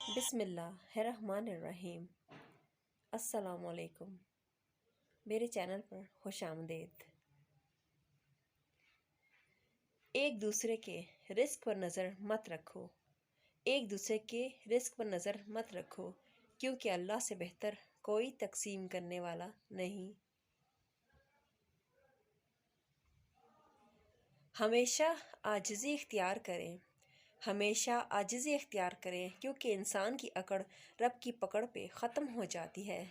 بسم اللہ الرحمن الرحیم۔ السلام علیکم، میرے چینل پر خوش آمدید۔ ایک دوسرے کے رزق پر نظر مت رکھو، ایک دوسرے کے رزق پر نظر مت رکھو، کیونکہ اللہ سے بہتر کوئی تقسیم کرنے والا نہیں۔ ہمیشہ عاجزی اختیار کریں، ہمیشہ عاجزی اختیار کریں، کیونکہ انسان کی اکڑ رب کی پکڑ پہ ختم ہو جاتی ہے۔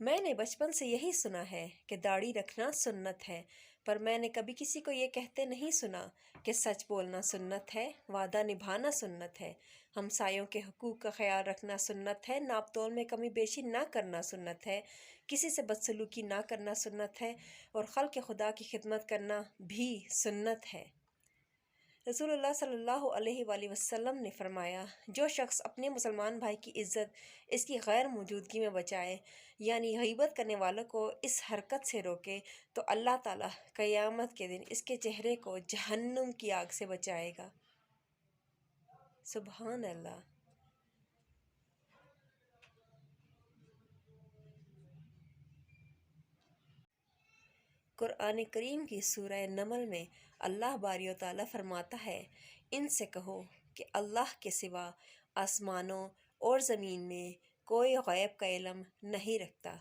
میں نے بچپن سے یہی سنا ہے کہ داڑھی رکھنا سنت ہے، پر میں نے کبھی کسی کو یہ کہتے نہیں سنا کہ سچ بولنا سنت ہے، وعدہ نبھانا سنت ہے، ہمسایوں کے حقوق کا خیال رکھنا سنت ہے، ناپ تول میں کمی بیشی نہ کرنا سنت ہے، کسی سے بدسلوکی نہ کرنا سنت ہے، اور خلق خدا کی خدمت کرنا بھی سنت ہے۔ رسول اللہ صلی اللہ علیہ وآلہ وسلم نے فرمایا، جو شخص اپنے مسلمان بھائی کی عزت اس کی غیر موجودگی میں بچائے، یعنی غیبت کرنے والوں کو اس حرکت سے روکے، تو اللہ تعالیٰ قیامت کے دن اس کے چہرے کو جہنم کی آگ سے بچائے گا۔ سبحان اللہ۔ قرآن کریم کی سورہ نمل میں اللہ باری و تعالیٰ فرماتا ہے، ان سے کہو کہ اللہ کے سوا آسمانوں اور زمین میں کوئی غیب کا علم نہیں رکھتا۔